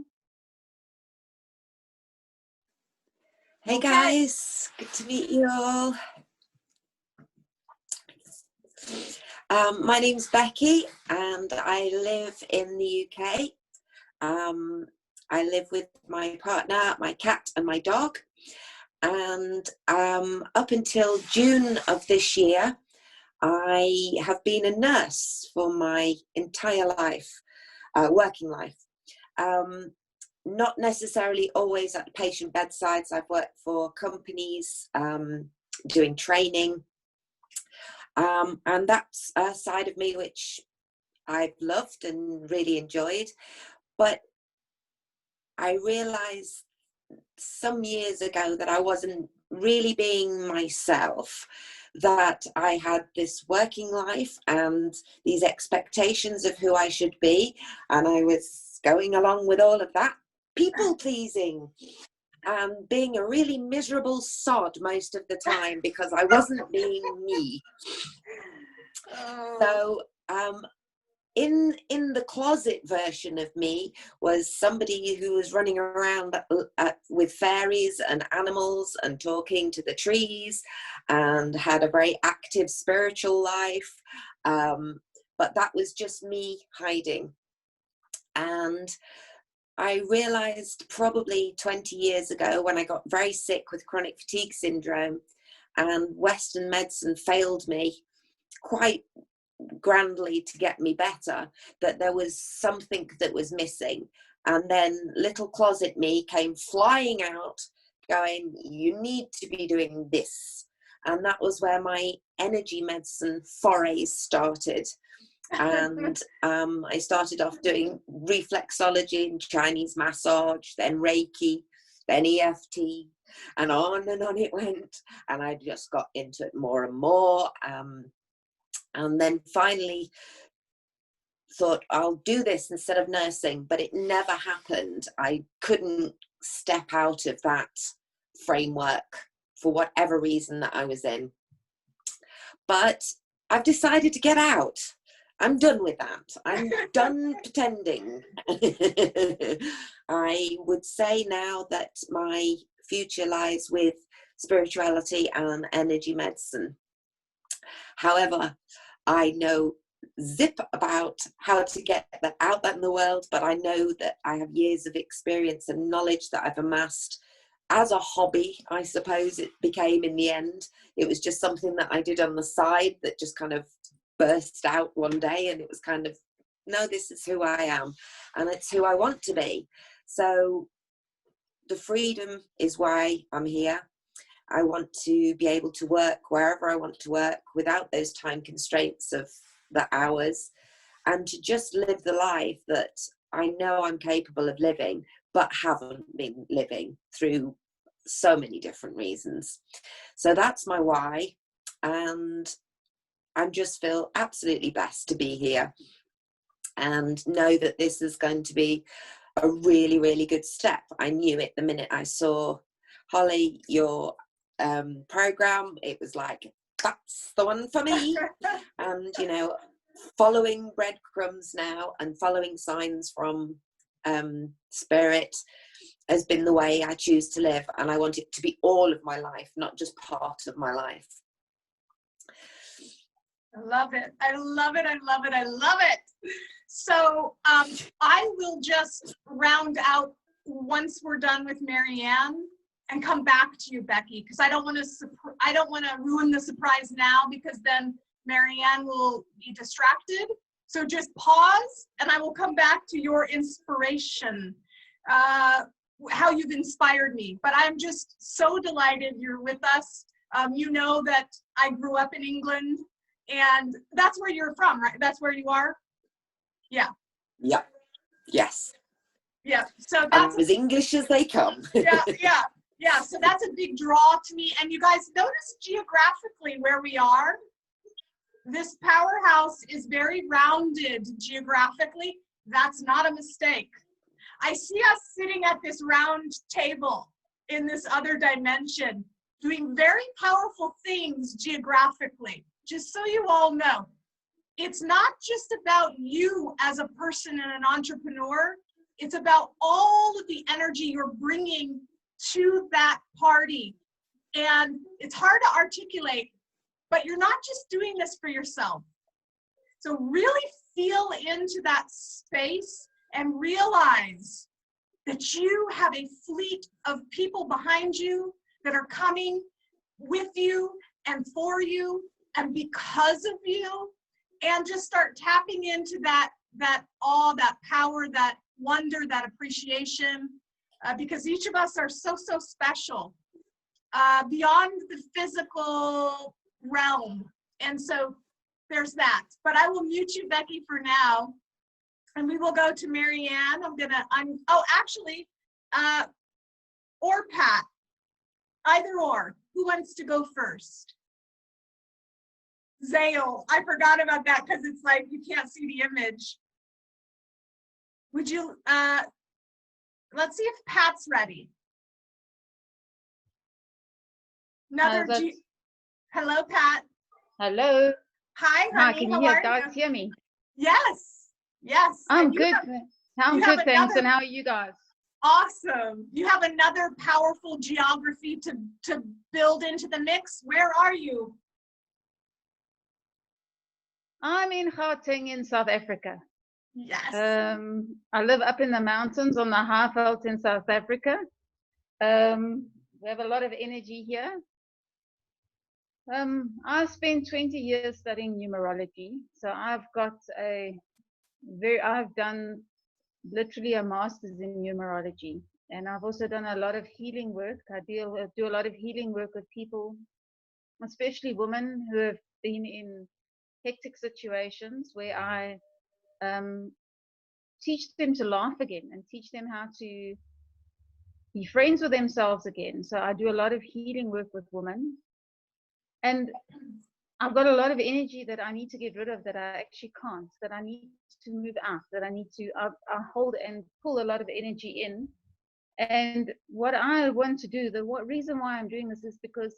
Hey Okay. guys, good to meet you all. My name's Becky and I live in the UK. I live with my partner, my cat and my dog. And up until June of this year, I have been a nurse for my entire life, working life. Not necessarily always at the patient bedsides. I've worked for companies doing training. And that's a side of me which I've loved and really enjoyed. But I realized some years ago that I wasn't really being myself, that I had this working life and these expectations of who I should be, and I was going along with all of that, people pleasing and being a really miserable sod most of the time because I wasn't being me. So in the closet version of me was somebody who was running around with fairies and animals and talking to the trees and had a very active spiritual life. But that was just me hiding. And I realized probably 20 years ago when I got very sick with chronic fatigue syndrome and Western medicine failed me quite grandly to get me better, that there was something that was missing. And then little closet me came flying out going, you need to be doing this. And that was where my energy medicine forays started. And I started off doing reflexology and Chinese massage, then Reiki, then EFT, and on it went. And I just got into it more and more. And then finally thought, I'll do this instead of nursing, but it never happened. I couldn't step out of that framework for whatever reason that I was in. But I've decided to get out. I'm done with that. I'm done pretending. I would say now that my future lies with spirituality and energy medicine. However, I know zip about how to get that out there in the world, but I know that I have years of experience and knowledge that I've amassed as a hobby, I suppose it became in the end. It was just something that I did on the side that just kind of burst out one day, and it was kind of, no, this is who I am and it's who I want to be. So the freedom is why I'm here. I want to be able to work wherever I want to work without those time constraints of the hours, and to just live the life that I know I'm capable of living, but haven't been living through so many different reasons. So that's my why. And I just feel absolutely blessed to be here and know that this is going to be a really, really good step. I knew it the minute I saw, Holly, your program. It was like, that's the one for me. And, you know, following breadcrumbs now and following signs from Spirit has been the way I choose to live. And I want it to be all of my life, not just part of my life. I love it. I love it. I love it. I love it. So I will just round out once we're done with Marianne and come back to you, Becky, because I don't want to ruin the surprise now, because then Marianne will be distracted. So just pause, and I will come back to your inspiration, how you've inspired me. But I'm just so delighted you're with us. You know that I grew up in England, and that's where you're from, right? That's where you are? Yeah. Yeah. Yes. Yeah. So that's I'm as English as they come. Yeah. So that's a big draw to me. And you guys notice geographically where we are. This powerhouse is very rounded geographically. That's not a mistake. I see us sitting at this round table in this other dimension, doing very powerful things geographically. Just so you all know, it's not just about you as a person and an entrepreneur. It's about all of the energy you're bringing to that party. And it's hard to articulate, but you're not just doing this for yourself. So really feel into that space and realize that you have a fleet of people behind you that are coming with you and for you and because of you, and just start tapping into that awe, that power, that wonder, that appreciation, because each of us are so special beyond the physical realm. And so there's that. But I will mute you, Becky, for now, and we will go to Marianne. Or Pat, either or. Who wants to go first? Zale, I forgot about that because it's like you can't see the image. Would you, let's see if Pat's ready. Hello, Pat. Hello. Hi, Hi, honey. can How you are guys hear me? Yes. I'm And you good. I'm you have good, thanks. another- And how are you guys? Awesome. You have another powerful geography to build into the mix. Where are you? I'm in Gauteng in South Africa. Yes. I live up in the mountains on the Highveld in South Africa. We have a lot of energy here. I spent 20 years studying numerology. So I've done literally a master's in numerology. And I've also done a lot of healing work. I do a lot of healing work with people, especially women who have been in hectic situations, where I teach them to laugh again and teach them how to be friends with themselves again. So I do a lot of healing work with women. And I've got a lot of energy that I need to get rid of, that I actually can't, that I need to move out, that I hold and pull a lot of energy in. And what I want to do, reason why I'm doing this is because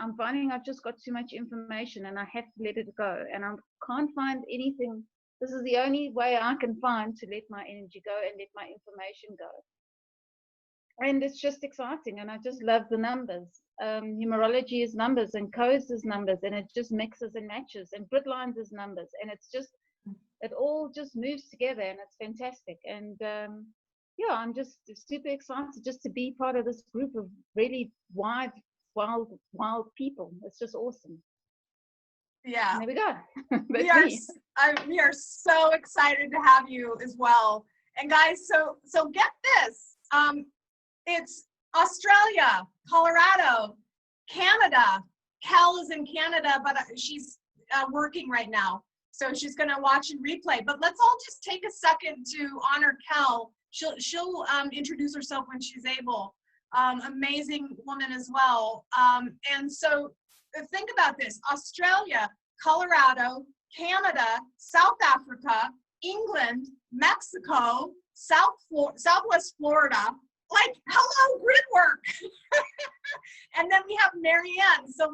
I'm finding I've just got too much information and I have to let it go. And I can't find anything. This is the only way I can find to let my energy go and let my information go. And it's just exciting. And I just love the numbers. Numerology is numbers, and codes is numbers, and it just mixes and matches, and grid lines is numbers. And it all just moves together, and it's fantastic. And yeah, I'm just super excited just to be part of this group of really wild people. It's just awesome. Yeah. And there we go. We are so excited to have you as well. And guys, so get this. It's Australia, Colorado, Canada. Cal is in Canada, but she's working right now. So she's going to watch and replay. But let's all just take a second to honor Cal. She'll introduce herself when she's able. Amazing woman as well. And so think about this. Australia, Colorado, Canada, South Africa, England, Mexico, Southwest Florida. Like, hello, grid work. And then we have Marianne. So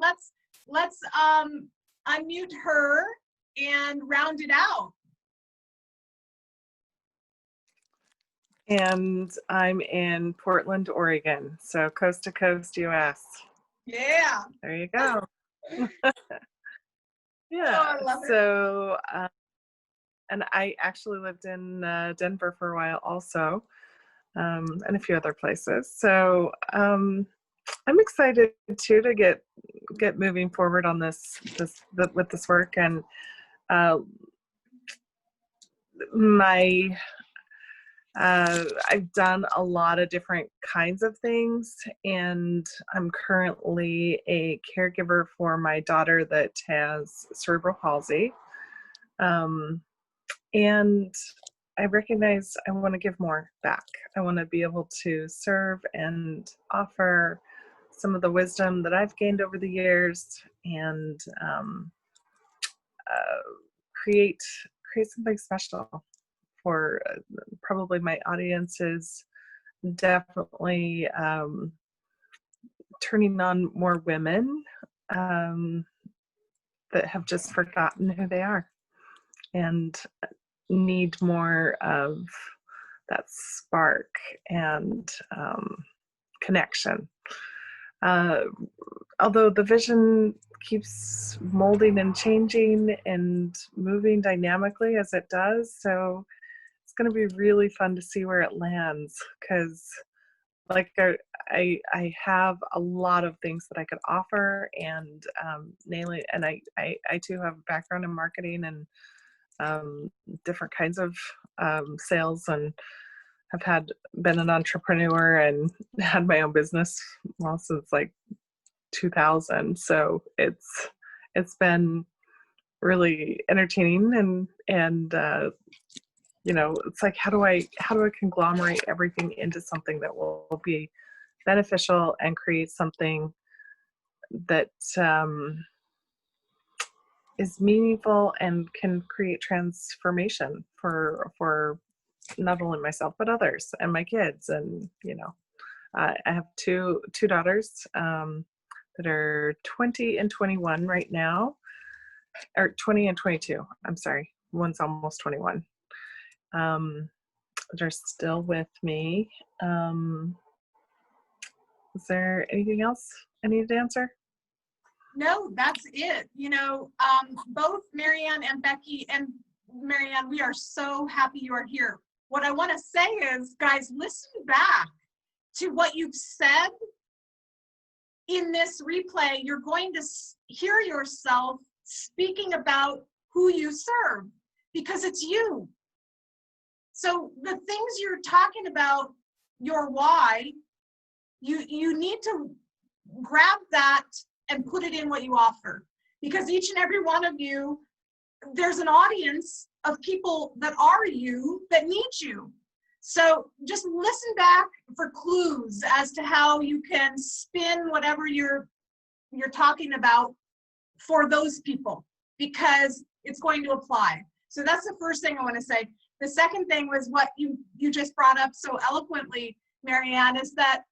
let's unmute her and round it out. And I'm in Portland, Oregon. So coast to coast, US. Yeah. There you go. Oh, Yeah. I love it. So, and I actually lived in Denver for a while also, and a few other places. So I'm excited too to get moving forward on with this work. And I've done a lot of different kinds of things, and I'm currently a caregiver for my daughter that has cerebral palsy. And I recognize I want to give more back. I want to be able to serve and offer some of the wisdom that I've gained over the years, and create something special for probably my audience is definitely turning on more women that have just forgotten who they are and need more of that spark and connection. Although the vision keeps molding and changing and moving dynamically as it does, so it's going to be really fun to see where it lands, because like I have a lot of things that I could offer, and nailing, and I too have a background in marketing and different kinds of sales, and have been an entrepreneur and had my own business since like 2000. So it's been really entertaining, and it's like, how do I conglomerate everything into something that will be beneficial and create something that is meaningful and can create transformation for not only myself but others and my kids. And I have two daughters that are 20 and 21 right now, or 20 and 22. I'm sorry, one's almost 21. They're still with me. Is there anything else I need to answer? No, that's it. Both Marianne and Becky, and Marianne, we are so happy you are here. What I want to say is, guys, listen back to what you've said in this replay. You're going to hear yourself speaking about who you serve, because it's you. So the things you're talking about, your why, you need to grab that and put it in what you offer, because each and every one of you, there's an audience of people that are you that need you. So just listen back for clues as to how you can spin whatever you're talking about for those people, because it's going to apply. So that's the first thing I want to say. The second thing was what you just brought up so eloquently, Marianne, is that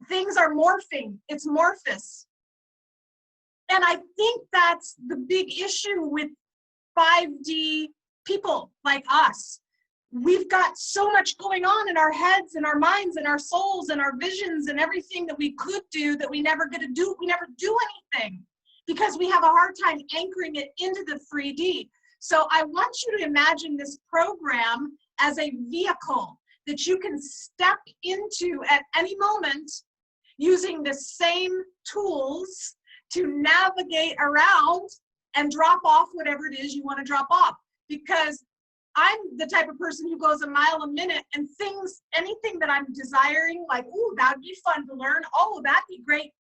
things are morphing. It's morphous. And I think that's the big issue with 5D people like us. We've got so much going on in our heads and our minds and our souls and our visions and everything that we could do that we never get to do. We never do anything because we have a hard time anchoring it into the 3D. So I want you to imagine this program as a vehicle that you can step into at any moment using the same tools to navigate around and drop off whatever it is you want to drop off. Because I'm the type of person who goes a mile a minute, and anything that I'm desiring, like, ooh, that'd be fun to learn, oh, that'd be great,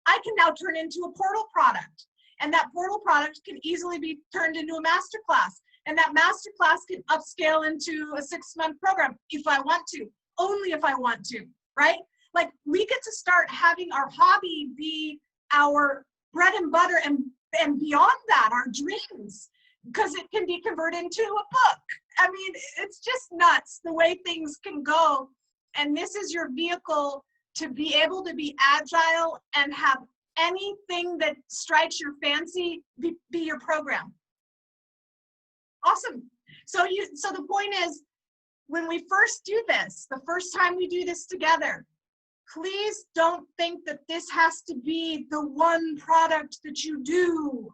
I can now turn into a portal product. And that portal product can easily be turned into a masterclass. And that masterclass can upscale into a 6-month program if I want to, only if I want to, right? Like, we get to start having our hobby be our bread and butter, and beyond that, our dreams, because it can be converted into a book I mean, it's just nuts the way things can go. And this is your vehicle to be able to be agile and have anything that strikes your fancy be your program. Awesome. So the point is, when we first do this, the first time we do this together, please don't think that this has to be the one product that you do.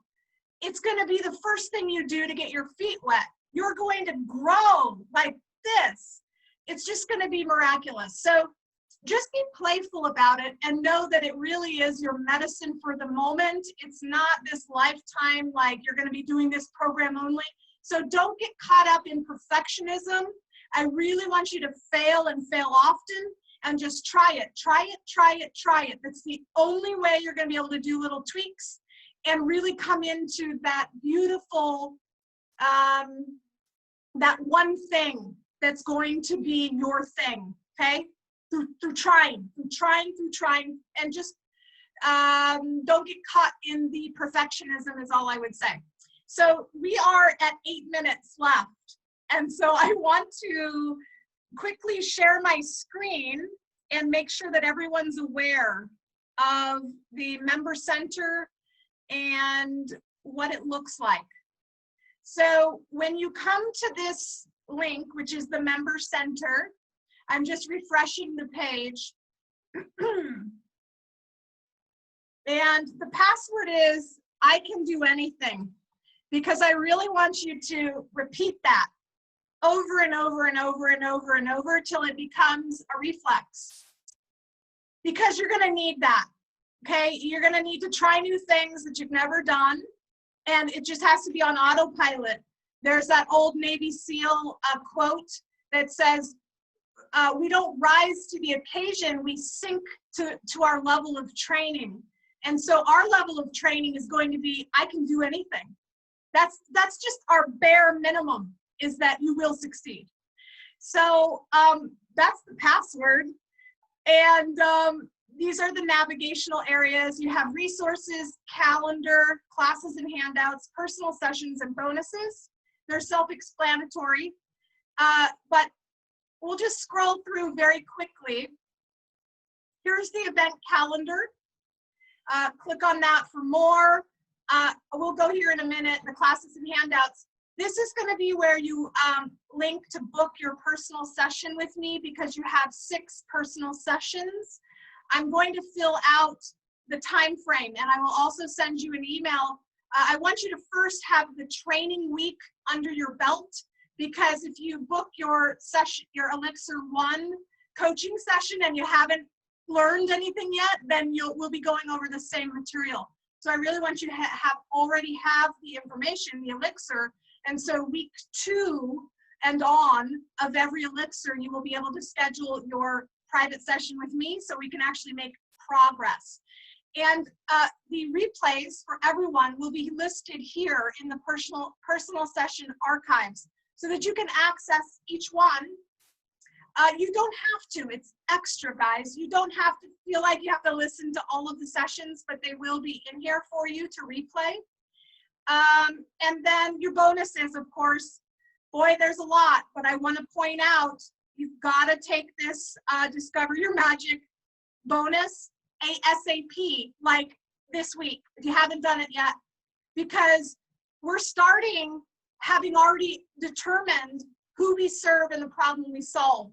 It's going to be the first thing you do to get your feet wet. You're going to grow like this. It's just going to be miraculous. So just be playful about it and know that it really is your medicine for the moment. It's not this lifetime, like you're going to be doing this program only. So don't get caught up in perfectionism. I really want you to fail and fail often and just try it, try it, try it, try it. That's the only way you're going to be able to do little tweaks and really come into that beautiful, that one thing that's going to be your thing, okay? Through trying, and just don't get caught in the perfectionism is all I would say. So we are at 8 minutes left. And so I want to quickly share my screen and make sure that everyone's aware of the member center and what it looks like. So when you come to this link, which is the member center, I'm just refreshing the page. And the password is, I can do anything, because I really want you to repeat that over and over and over and over and over till it becomes a reflex. Because you're gonna need that, okay? You're gonna need to try new things that you've never done, and it just has to be on autopilot. There's that old Navy SEAL quote that says, we don't rise to the occasion, we sink to our level of training. And so our level of training is going to be, I can do anything. That's just our bare minimum, is that you will succeed. So that's the password. And these are the navigational areas. You have resources, calendar, classes and handouts, personal sessions and bonuses. They're self-explanatory, but we'll just scroll through very quickly. Here's the event calendar. Click on that for more. We'll go here in a minute, the classes and handouts. This is going to be where you link to book your personal session with me, because you have 6 personal sessions. I'm going to fill out the time frame, and I will also send you an email. I want you to first have the training week under your belt, because if you book your session, your Elixir 1 coaching session, and you haven't learned anything yet, then we'll be going over the same material. So I really want you to already have the information, the Elixir. And so week 2 and on of every Elixir, you will be able to schedule your private session with me so we can actually make progress. And the replays for everyone will be listed here in the personal session archives so that you can access each one. You don't have to, it's extra, guys. You don't have to feel like you have to listen to all of the sessions, but they will be in here for you to replay. And then your bonuses, of course, boy, there's a lot, but I want to point out, you've got to take this Discover Your Magic bonus ASAP, like this week, if you haven't done it yet, because we're starting having already determined who we serve and the problem we solve.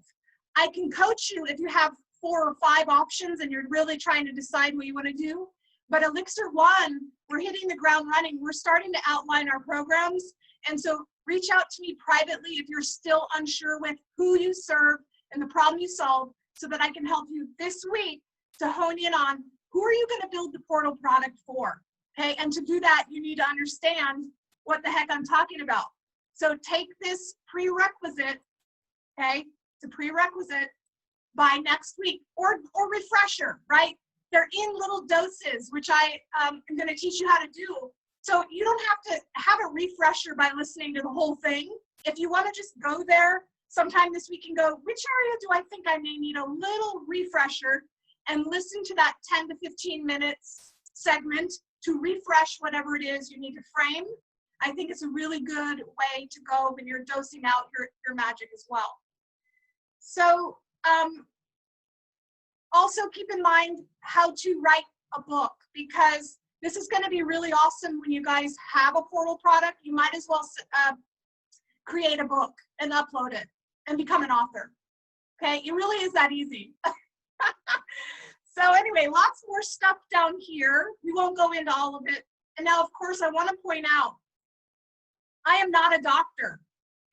I can coach you if you have 4 or 5 options and you're really trying to decide what you want to do. But Elixir 1, we're hitting the ground running. We're starting to outline our programs. And so reach out to me privately if you're still unsure with who you serve and the problem you solve, so that I can help you this week to hone in on who are you going to build the portal product for. Okay, and to do that, you need to understand what the heck I'm talking about. So take this prerequisite, okay, it's a prerequisite by next week, or refresher, right? They're in little doses, which I am going to teach you how to do. So you don't have to have a refresher by listening to the whole thing. If you want to just go there sometime this week and go, which area do I think I may need a little refresher, and listen to that 10 to 15 minutes segment to refresh whatever it is you need to frame. I think it's a really good way to go when you're dosing out your magic as well. So also keep in mind how to write a book, because this is going to be really awesome when you guys have a portal product. You might as well create a book and upload it and become an author. Okay, it really is that easy. So anyway, lots more stuff down here. We won't go into all of it. And now, of course, I want to point out, I am not a doctor,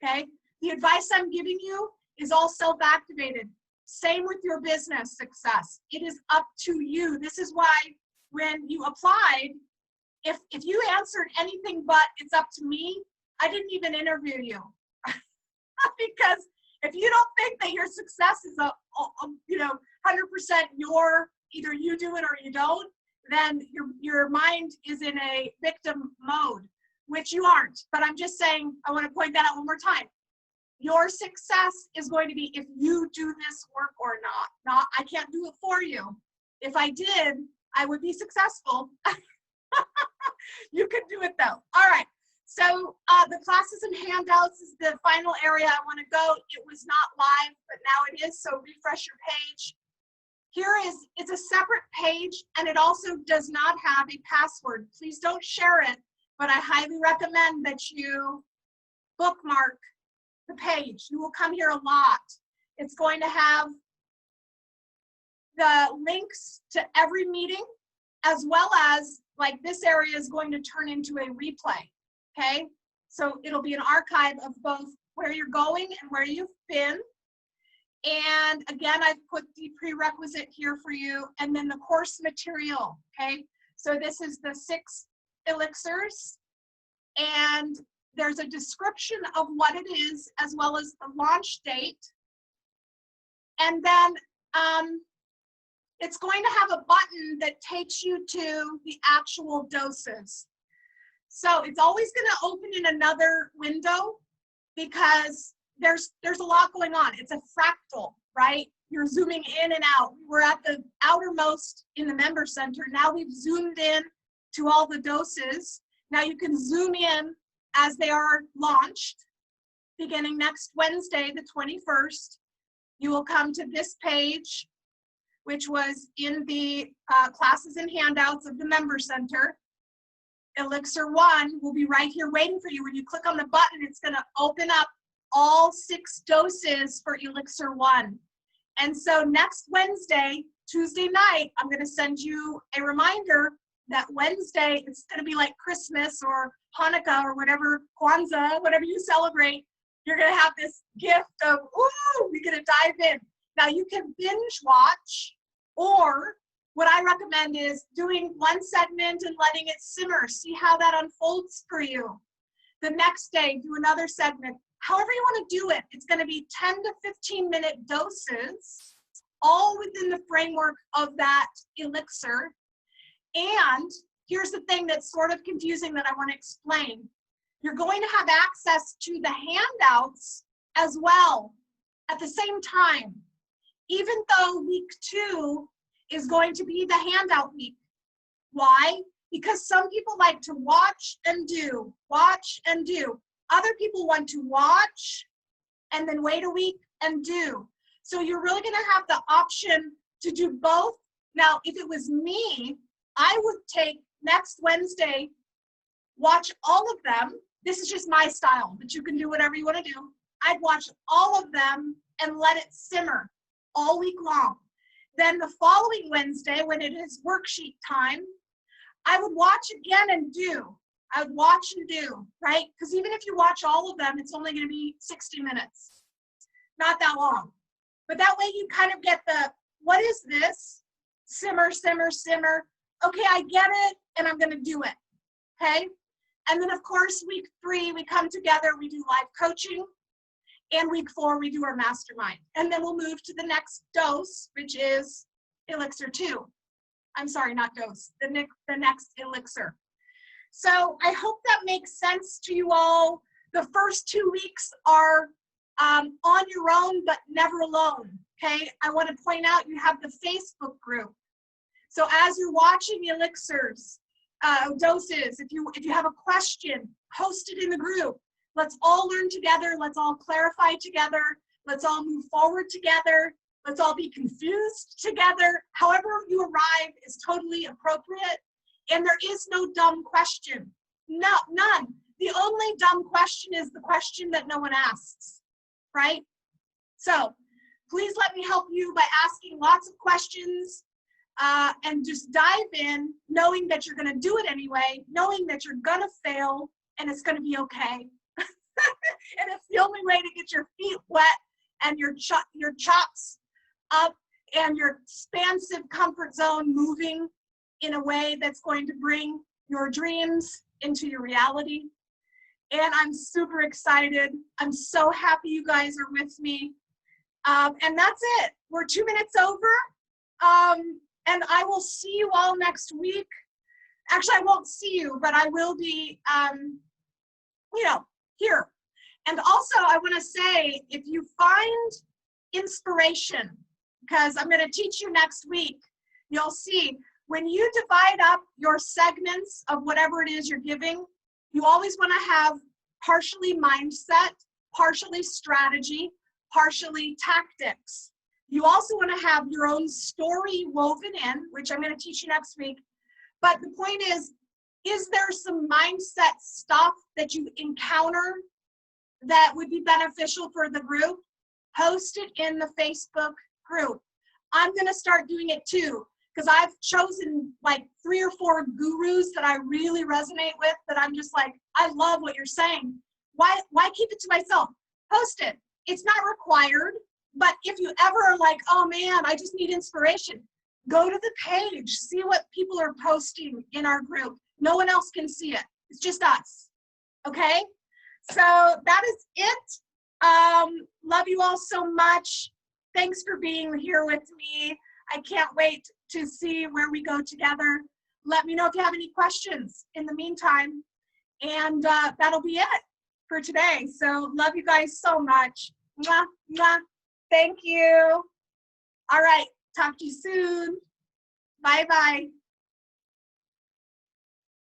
okay? The advice I'm giving you is all self-activated. Same with your business success. It is up to you. This is why when you applied, if you answered anything but it's up to me, I didn't even interview you. Because if you don't think that your success is 100% either you do it or you don't, then your mind is in a victim mode, which you aren't. But I'm just saying, I want to point that out one more time. Your success is going to be if you do this work or not. I can't do it for you. If I did, I would be successful. You can do it though. All right. So the classes and handouts is the final area I want to go. It was not live, but now it is. So refresh your page. It's a separate page, and it also does not have a password. Please don't share it, but I highly recommend that you bookmark the page. You will come here a lot. It's going to have the links to every meeting, as well as, like, this area is going to turn into a replay, okay? So it'll be an archive of both where you're going and where you've been. And again, I've put the prerequisite here for you, and then the course material, okay? So this is the 6 elixirs, and there's a description of what it is, as well as the launch date. And then it's going to have a button that takes you to the actual doses. So it's always going to open in another window, because there's a lot going on. It's a fractal, right? You're zooming in and out. We're at the outermost in the member center. Now we've zoomed in to all the doses. Now you can zoom in as they are launched. Beginning next Wednesday, the 21st, you will come to this page, which was in the classes and handouts of the member center. Elixir 1 will be right here waiting for you. When you click on the button, it's going to open up all 6 doses for Elixir 1. And so next Wednesday, Tuesday night, I'm going to send you a reminder that Wednesday, it's going to be like Christmas or Hanukkah or whatever, Kwanzaa, whatever you celebrate. You're going to have this gift of, ooh, we're going to dive in. Now you can binge watch, or what I recommend is doing one segment and letting it simmer. See how that unfolds for you. The next day, do another segment. However you want to do it, it's going to be 10 to 15 minute doses, all within the framework of that elixir. And here's the thing that's sort of confusing that I want to explain. You're going to have access to the handouts as well at the same time, even though week 2 is going to be the handout week. Why? Because some people like to watch and do, watch and do. Other people want to watch and then wait a week and do. So you're really going to have the option to do both. Now, if it was me, I would take next Wednesday, watch all of them. This is just my style, but you can do whatever you want to do. I'd watch all of them and let it simmer all week long. Then the following Wednesday, when it is worksheet time, I would watch again and do. I would watch and do, right? Because even if you watch all of them, it's only going to be 60 minutes. Not that long. But that way you kind of get the, what is this? Simmer, simmer, simmer. Okay, I get it, and I'm going to do it, okay? And then, of course, week 3, we come together, we do live coaching. And week 4, we do our mastermind. And then we'll move to the next dose, which is Elixir 2. I'm sorry, not dose, the next Elixir. So I hope that makes sense to you all. The first 2 weeks are on your own, but never alone, okay? I want to point out you have the Facebook group. So as you're watching Elixirs, doses, if you have a question, post it in the group. Let's all learn together. Let's all clarify together. Let's all move forward together. Let's all be confused together. However you arrive is totally appropriate. And there is no dumb question. No, none. The only dumb question is the question that no one asks, right? So please let me help you by asking lots of questions and just dive in, knowing that you're gonna do it anyway, knowing that you're gonna fail and it's gonna be okay. And it's the only way to get your feet wet and your chops up and your expansive comfort zone moving in a way that's going to bring your dreams into your reality. And I'm super excited. I'm so happy you guys are with me. And that's it. We're 2 minutes over. And I will see you all next week. Actually, I won't see you, but I will be, here. And also, I want to say, if you find inspiration, because I'm going to teach you next week, you'll see when you divide up your segments of whatever it is you're giving, you always want to have partially mindset, partially strategy, partially tactics. You also want to have your own story woven in, which I'm going to teach you next week. But the point is there some mindset stuff that you encounter that would be beneficial for the group? Post it in the Facebook group. I'm going to start doing it too, because I've chosen like 3 or 4 gurus that I really resonate with, that I'm just like, I love what you're saying. Why keep it to myself? Post it. It's not required, but if you ever are like, oh man, I just need inspiration, go to the page, see what people are posting in our group. No one else can see it. It's just us. Okay? So that is it. Love you all so much. Thanks for being here with me. I can't wait to see where we go together. Let me know if you have any questions in the meantime. And that'll be it for today. So love you guys so much. Mwah, mwah. Thank you. All right. Talk to you soon. Bye-bye.